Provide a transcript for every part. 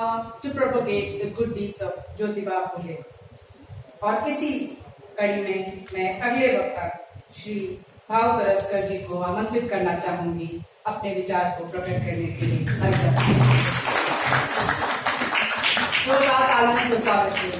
to propagate the good deeds of Jyotiba Phule. और इसी कड़ी में मैं अगले वक्ता श्री भाव तरस्कर जी को आमंत्रित करना चाहूंगी अपने विचार को प्रकट करने के लिए। तालियों से स्वागत करें।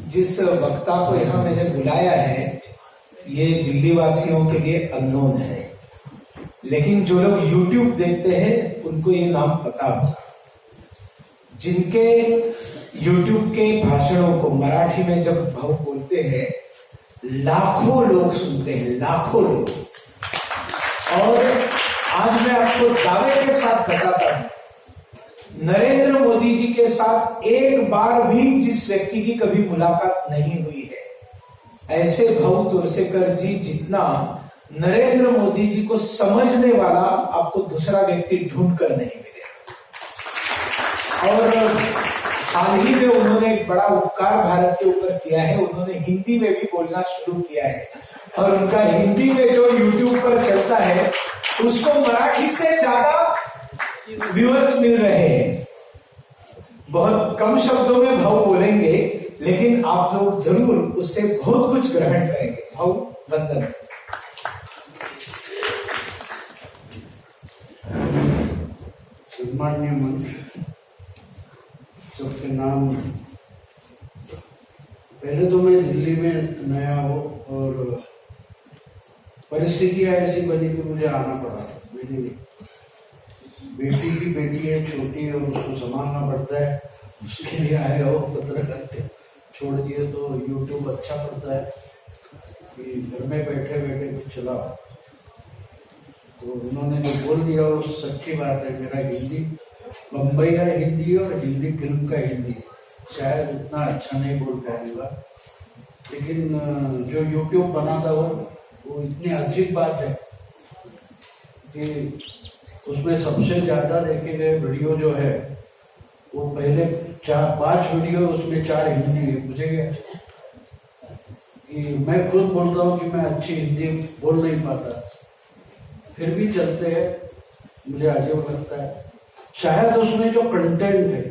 जिस वक्ता को यहाँ मैंने बुलाया है ये दिल्ली वासियों के लिए अननोन है, लेकिन जो लोग YouTube देखते हैं उनको ये नाम पता होगा। जिनके YouTube के भाषणों को मराठी में जब भाव बोलते हैं लाखों लोग सुनते हैं, लाखों लोग। और आज मैं आपको दावे के साथ बताता हूं, नरेंद्र मोदी जी के साथ एक बार भी जिस व्यक्ति की कभी मुलाकात नहीं हुई है, ऐसे भाऊ तोरसेकर जी जितना नरेंद्र मोदी जी को समझने वाला आपको दूसरा व्यक्ति ढूंढ कर नहीं मिलेगा। और हाल ही में उन्होंने एक बड़ा उपकार भारत के ऊपर किया है, उन्होंने हिंदी में भी बोलना शुरू किया है और उनका हिंदी में जो YouTube पर चलता है उसको मराठी से ज्यादा व्यूअर्स मिल रहे हैं। बहुत कम शब्दों में भाव बोलेंगे, लेकिन आप लोग जरूर उससे बहुत कुछ ग्रहण करेंगे। भाव वंदन। सम्मान्य मंच, सबके नाम। पहले तो मैं दिल्ली में नया हूँ और परिस्थितियाँ ऐसी बनी कि मुझे आना पड़ा। मेरी बेटी की बेटी है, छोटी है, और उसको संभालना पड़ता है, उसके लिए आए हो। पत्रकारिता छोड़ दिए तो YouTube अच्छा पड़ता है कि घर में बैठे बैठे कुछ चलाओ। तो उन्होंने जो बोल दिया वो सच्ची बात है। मेरा हिंदी बम्बई का हिंदी और हिंदी फिल्म का हिंदी शायद उतना अच्छा नहीं बोल पाऊंगा, लेकिन जो YouTube बना था वो इतनी अजीब बात है कि उसमें सबसे ज्यादा देखे गए वीडियो जो है वो पहले 4-5 वीडियो, उसमें 4 हिंदी है। मुझे कि मैं खुद बोलता हूँ कि मैं अच्छी हिंदी बोल नहीं पाता, फिर भी चलते हैं। मुझे अजीब लगता है। शायद उसमें जो कंटेंट है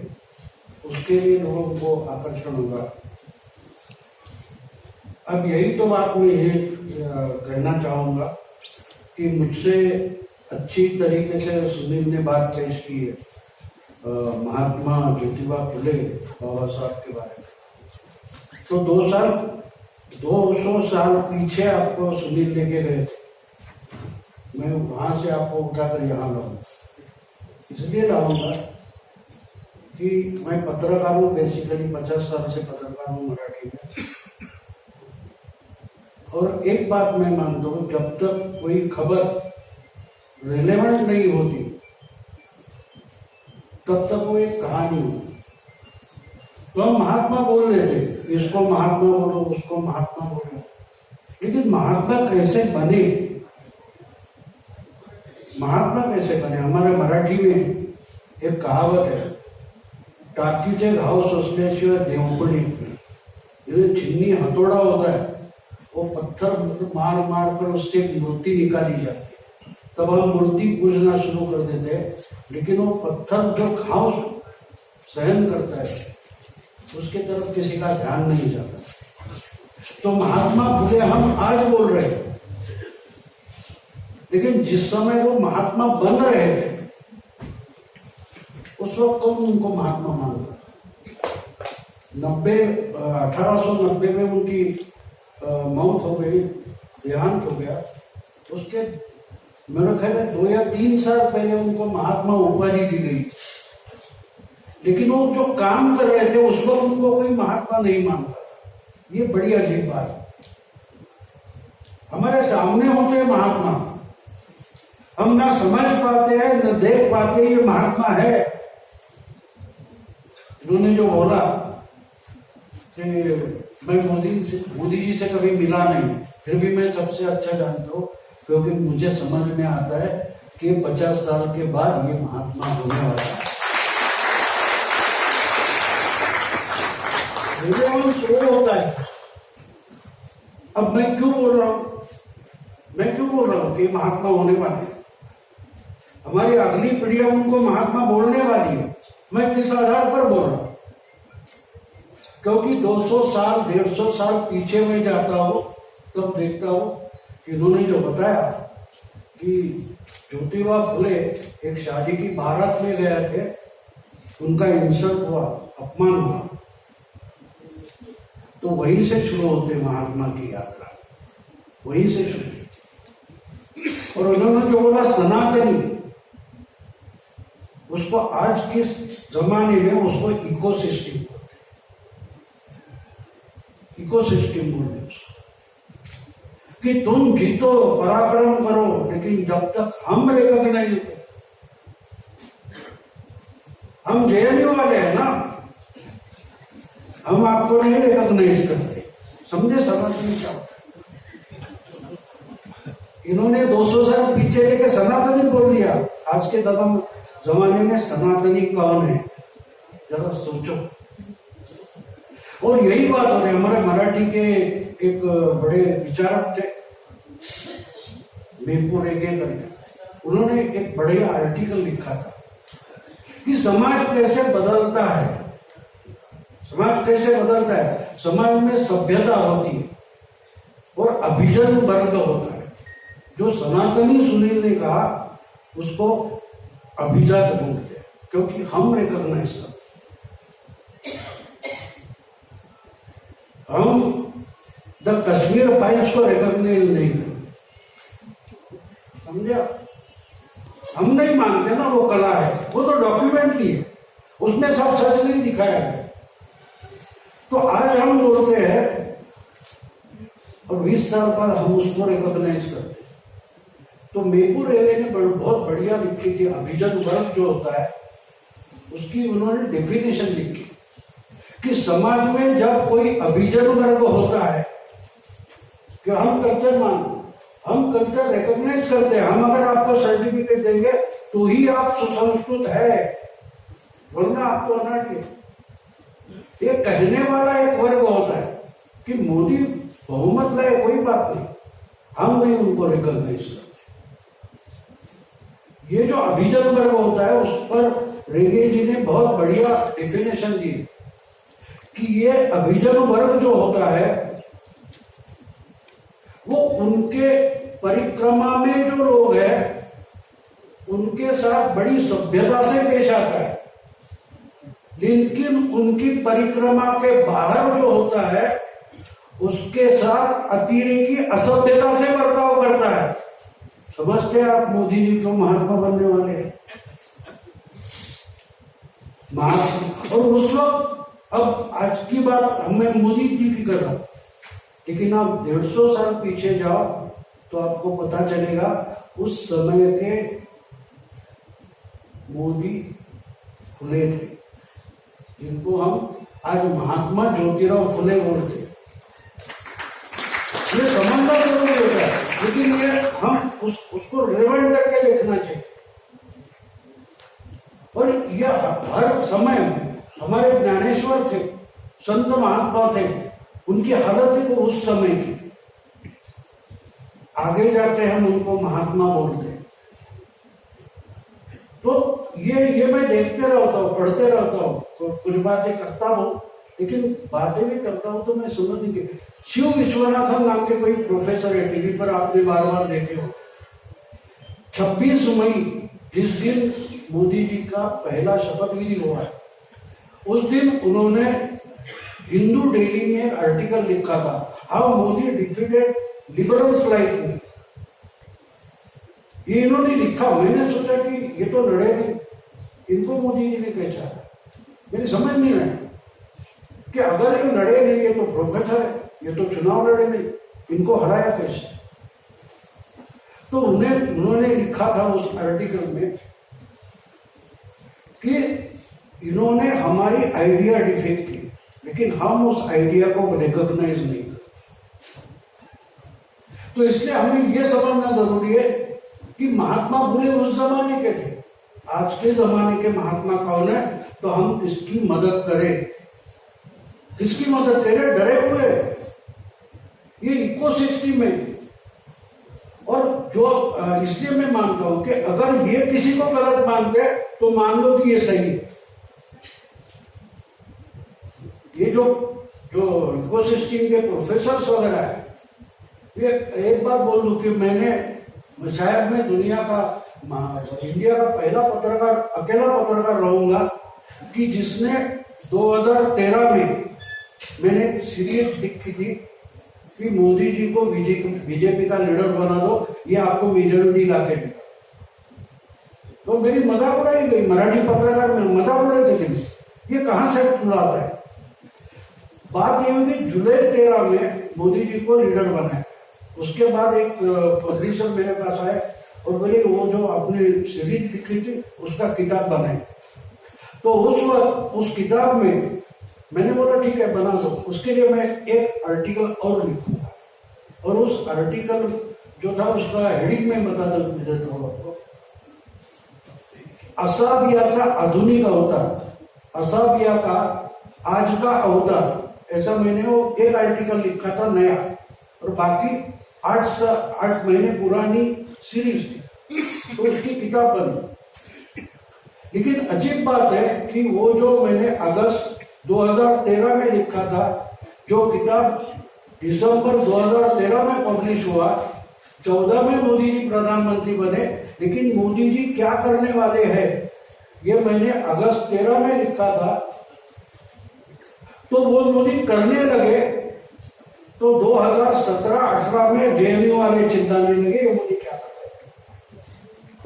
उसके लिए लोगों को आकर्षण होगा। अब यही तो बात मैं ये कहना चाहूंगा कि मुझसे अच्छी तरीके से सुनील ने बात पेश की है महात्मा ज्योतिबा फुले बाबा साहब के बारे में। तो 200 साल पीछे आपको सुनील लेके गए थे। मैं वहां से आपको उठाकर यहाँ लाऊंगा, इसलिए लाऊंगा कि मैं पत्रकार हूँ, बेसिकली 50 साल से पत्रकार हूँ मराठी में। और एक बात मैं मानता हूँ, जब तक कोई खबर रिलेवेंट नहीं होती तब तक वो एक कहानी होती। तो हम महात्मा बोल रहे थे, इसको महात्मा बोलो, उसको महात्मा बोलो, लेकिन महात्मा कैसे बने? महात्मा कैसे बने? हमारे मराठी में एक कहावत है, टाकीचे घाव सोसल्याशिवाय देव पण येत नहीं। ये छिन्नी हथौड़ा होता है, वो पत्थर मार मार कर उससे मूर्ति निकाली जाती है। तब हम मूर्ति पूजना शुरू कर देते हैं, लेकिन वो पत्थर जो घाव सहन करता है उसके तरफ किसी का ध्यान नहीं जाता। तो महात्मा फुले हम आज बोल रहे हैं, लेकिन जिस समय वो महात्मा बन रहे थे उस वक्त कौन उनको महात्मा मानता था? 1890 में उनकी मौत हो गई, देहांत हो गया। उसके मेरा ख्याल है 2 या 3 साल पहले उनको महात्मा उपाधि दी गई थी, लेकिन वो जो काम कर रहे थे उस वक्त उनको कोई महात्मा नहीं मानता। ये बड़ी अजीब बात है। हमारे सामने होते हैं महात्मा, हम ना समझ पाते हैं न देख पाते ये महात्मा है। उन्होंने जो बोला कि मैं मोदी जी से कभी मिला नहीं, फिर भी मैं सबसे अच्छा जानता हूँ, क्योंकि मुझे समझ में आता है कि 50 साल के बाद ये महात्मा होने वाला है। वो होता है। अब मैं क्यों बोल रहा हूँ कि महात्मा होने वाले? हमारी अगली पीढ़ियां उनको महात्मा बोलने वाली है। मैं किस आधार पर बोल रहा हूं? क्योंकि 200 साल 150 साल पीछे में जाता हूं तब देखता हूं कि इन्होंने जो बताया कि ज्योतिबा फुले एक शादी की बारात में गए थे, उनका इंसल्ट हुआ, अपमान हुआ, तो वहीं से शुरू होते महात्मा की यात्रा, वहीं से शुरू। और उन्होंने जो बोला सनातनी, उसको आज के जमाने में उसको इकोसिस्टम बोलते, इकोसिस्टम बोलते उसको, कि तुम जीतो पराक्रम करो, लेकिन जब तक हम रिकॉग्नाइज होते, हम जेएनयू वाले हैं ना, हम आपको नहीं रिकॉग्नाइज करते, समझे? सनातनी क्या? इन्होंने 200 साल पीछे लेके सनातनी बोल दिया। आज के जमाने में सनातनी कौन है, जरा सोचो। और यही बात हो रही, हमारे मराठी के एक बड़े विचारक थे मेपू रेगे करके, उन्होंने एक बढ़िया आर्टिकल लिखा था कि समाज कैसे बदलता है, समाज कैसे बदलता है। समाज में सभ्यता होती है और अभिजन वर्ग होता है। जो सनातनी सुनील ने कहा उसको अभिजात बोलते हैं, क्योंकि हम रिकॉग्नाइज करते, हम द कश्मीर फाइल्स को रिकॉग्नाइज नहीं करते, समझा? हम नहीं मानते ना वो कला है, वो तो डॉक्यूमेंट्री है, उसमें सब सच नहीं दिखाया गया। तो आज हम बोलते हैं और 20 साल पर हम उसको रिकॉग्नाइज करते। तो मेपू रेगे ने बहुत बढ़िया लिखी थी, अभिजन वर्ग जो होता है उसकी उन्होंने डेफिनेशन लिखी कि समाज में जब कोई अभिजन वर्ग होता है कि हम कल्चर हम कल्चर रिकॉग्नाइज करते हैं, हम अगर आपको सर्टिफिकेट देंगे तो ही आप सुसंस्कृत है, वरना आपको अनाड़ी है। ये कहने वाला एक वर्ग होता है कि मोदी बहुमत लाए, कोई बात नहीं, हम नहीं उनको रिकॉग्नाइज करते। ये जो अभिजन वर्ग होता है उस पर रेगे जी ने बहुत बढ़िया डेफिनेशन दी कि ये अभिजन वर्ग जो होता है वो उनके परिक्रमा में जो लोग हैं उनके साथ बड़ी सभ्यता से पेश आता है, लेकिन उनकी परिक्रमा के बाहर जो होता है उसके साथ अतिरेकी असभ्यता से बर्ताव करता है। समझते हैं आप? मोदी जी तो महात्मा बनने वाले हैं, महात्मा। और उस वक्त, अब आज की बात मैं मोदी जी की कर रहा हूं, लेकिन आप 150 साल पीछे जाओ तो आपको पता चलेगा उस समय के मोदी फुले थे, जिनको हम आज महात्मा ज्योतिराव फुले बोलते हैं। ये समझना जरूरी होता है, लेकिन ये हम उसको रिलेवेंट करके देखना चाहिए। और यह हर समय में हमारे ज्ञानेश्वर थे, संत महात्मा थे, उनकी हालत है वो उस समय की, आगे जाके हम उनको महात्मा बोलते हैं। तो ये मैं देखते रहता हूँ, पढ़ते रहता हूँ, कुछ बातें करता हूँ, लेकिन बातें भी करता हूँ तो मैं समझ नहीं कि शिव विश्वनाथन नाम के कोई प्रोफेसर है, टीवी पर आपने बार बार देखे हो। 26 मई जिस दिन मोदी जी का पहला शपथ विधि हुआ है, उस दिन उन्होंने हिंदू डेली में एक आर्टिकल लिखा था, how Modi defeated liberals like me. ये इन्होंने लिखा, मैंने सोचा कि ये तो लड़े नहीं, इनको मोदी जी ने कैसा, मेरी समझ नहीं आई कि अगर ये लड़े नहीं, ये तो प्रोफेसर है, ये तो चुनाव लड़े नहीं, इनको हराया कैसे। तो उन्होंने लिखा था उस आर्टिकल में कि इन्होंने हमारी आइडिया डिफेक्ट की, लेकिन हम उस आइडिया को रिकॉग्नाइज नहीं करते। तो इसलिए हमें यह समझना जरूरी है कि महात्मा फुले उस जमाने के थे, आज के जमाने के महात्मा कौन है, तो हम किसकी मदद करें, किसकी मदद करें? डरे हुए, ये इकोसिस्टम है। और इसलिए मैं मानता हूं कि अगर ये किसी को गलत मानते हैं तो मान लो कि ये सही है। ये जो इकोसिस्टम के प्रोफेसर वगैरह है, ये एक बात बोल दूं कि मैं शायद मैं इंडिया का पहला पत्रकार, अकेला पत्रकार रहूंगा कि जिसने 2013 में मैंने सीरीज लिखी थी कि मोदी जी को बीजेपी का लीडर बना दो, ये आपको मेजोरिटी लाके देगा। तो मेरी मजाक उड़ाई गई, मराठी पत्रकार में मजाक उड़ाई थी, ये कहां से उड़ाता है। बात ये हुई कि जुलाई 13 में मोदी जी को लीडर बनाया। उसके बाद एक पब्लिशर मेरे पास आए और बोले वो जो आपने सीरीज लिखी थी उसका किताब बनाए। तो उस वक्त उस किताब में मैंने बोला ठीक है बना दो, उसके लिए मैं एक आर्टिकल और लिखूंगा। और उस आर्टिकल जो था उसका हेडिंग में बता देता हूँ आपको, असाबियाचा आधुनिक अवतार, असाबिया का आज का अवतार, ऐसा मैंने वो एक आर्टिकल लिखा था नया, और बाकी 8 महीने पुरानी सीरीज थी, तो उसकी किताब बनी। लेकिन अजीब बात है कि वो जो मैंने अगस्त 2013 में लिखा था, जो किताब दिसंबर 2013 में पब्लिश हुआ, 14 में मोदी जी प्रधानमंत्री बने, लेकिन मोदी जी क्या करने वाले हैं ये मैंने अगस्त 13 में लिखा था। तो वो मोदी करने लगे तो 2017-18 में जेएनयू वाले चिल्लाने लगे ये मोदी क्या कर रहे।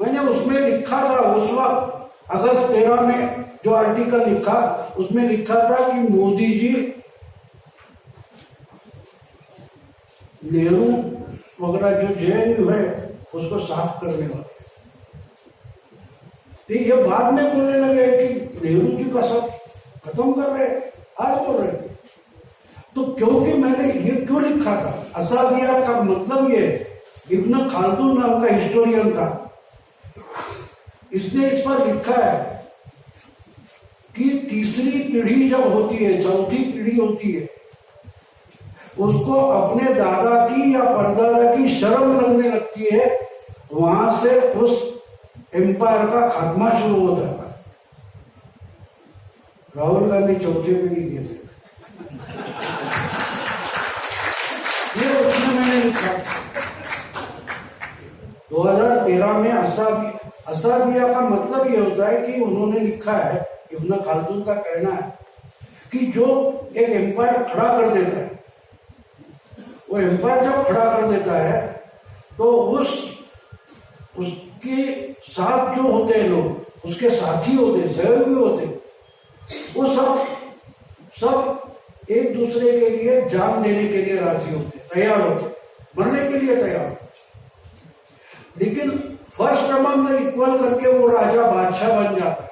मैंने उसमें लिखा था उस वक्त अगस्त 13 में जो आर्टिकल लिखा, उसमें लिखा था कि मोदी जी नेहरू वगैरह जो जेएनयू है उसको साफ करने वाले। तो ये बाद में बोलने लगे कि नेहरू जी का सब खत्म कर रहे, आज बोल रहे। तो क्योंकि मैंने ये क्यों लिखा था, असाबिया का मतलब ये, इब्न खालदून नाम का हिस्टोरियन था, इसने इस पर लिखा है कि तीसरी पीढ़ी जब होती है, चौथी पीढ़ी होती है, उसको अपने दादा की या परदादा की शर्म लगने लगती है, वहां से उस एम्पायर का खात्मा शुरू हो जाता है। राहुल गांधी चौथी पीढ़ी के थे, ये उसमें मैंने लिखा 2013 में। असाबिया का मतलब ये होता है कि उन्होंने लिखा है, इब्न खालदून का कहना है कि जो एक एम्पायर खड़ा कर देता है, वो एम्पायर जब खड़ा कर देता है तो उसके साथ जो होते हैं लोग, उसके साथी होते हैं, सहयोगी होते हैं, वो सब एक दूसरे के लिए जान देने के लिए राजी होते, तैयार होते, मरने के लिए तैयार होते। लेकिन फर्स्ट अमंग द इक्वल करके वो राजा बादशाह बन जाता है।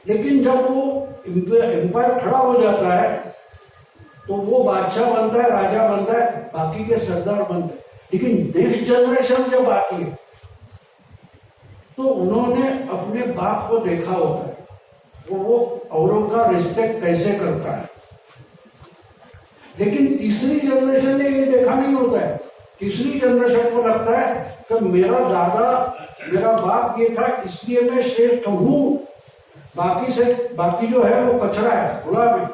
लेकिन जब वो एम्पायर खड़ा हो जाता है तो वो बादशाह बनता है, राजा बनता है, बाकी के सरदार बनते हैं। लेकिन नेक्स्ट जनरेशन जब आती है तो उन्होंने अपने बाप को देखा होता है, वो औरों का रिस्पेक्ट कैसे करता है। लेकिन तीसरी जनरेशन ने ये देखा नहीं होता है। तीसरी जनरेशन को लगता है कि मेरा दादा, मेरा बाप ये था, इसलिए मैं श्रेष्ठ हूं, बाकी जो है वो कचरा है, गुलाम है।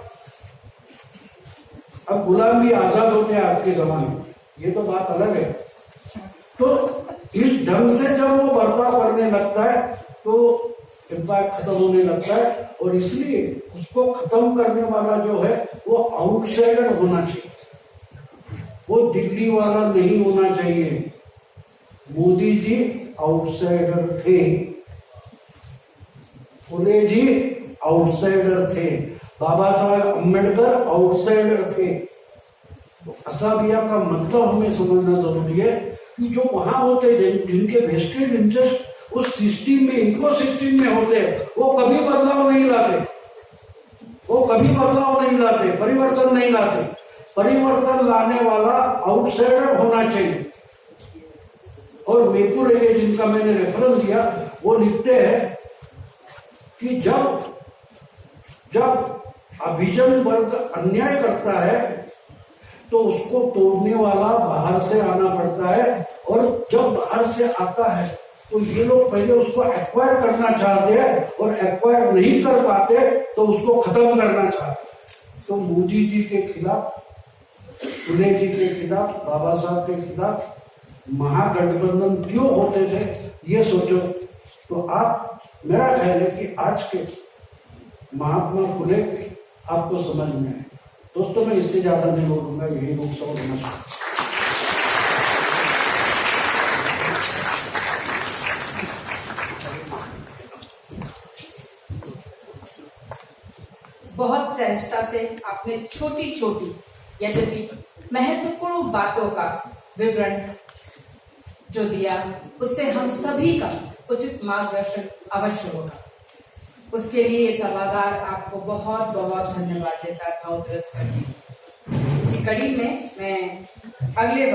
अब गुलाम भी आजाद होते हैं आज के जमाने में, ये तो बात अलग है। तो इस ढंग से जब वो बर्ताव करने लगता है तो एम्पायर खत्म होने लगता है, और इसलिए उसको खत्म करने वाला जो है वो आउटसाइडर होना चाहिए, वो दिल्ली वाला नहीं होना चाहिए। मोदी जी आउटसाइडर थे, फुले जी आउटसाइडर थे, बाबा साहेब अम्बेडकर आउटसाइडर थे। तो असाबिया का मतलब हमें समझना जरूरी है कि जो वहां होते जिनके वेस्टेड इंटरेस्ट उस सिस्टम में, इको सिस्टम में होते, वो कभी बदलाव नहीं लाते, परिवर्तन नहीं लाते। परिवर्तन लाने वाला आउटसाइडर होना चाहिए। और मेपुरे जिनका मैंने रेफरेंस दिया, वो लिखते हैं कि जब अभिजन वर्ग अन्याय करता है तो उसको तोड़ने वाला बाहर से आना पड़ता है, और जब बाहर से आता है तो ये लोग पहले उसको एक्वायर करना चाहते हैं, और एक्वायर नहीं कर पाते तो उसको खत्म करना चाहते हैं। तो मोदी जी के खिलाफ, फुले जी के खिलाफ, बाबा साहब के खिलाफ महागठबंधन क्यों होते थे, ये सोचो। तो आप, मेरा ख्याल है कि आज के महात्मा फुले आपको समझ में आए। दोस्तों, मैं इससे ज्यादा नहीं बोलूंगा, यही लोग समझना चाहिए। बहुत सहजता से आपने छोटी छोटी यद्यपि महत्वपूर्ण बातों का विवरण जो दिया, उससे हम सभी का उचित मार्गदर्शन अवश्य होगा। उसके लिए सभागार आपको बहुत बहुत धन्यवाद देता है भाव तुरस्कर जी। इसी कड़ी में मैं अगले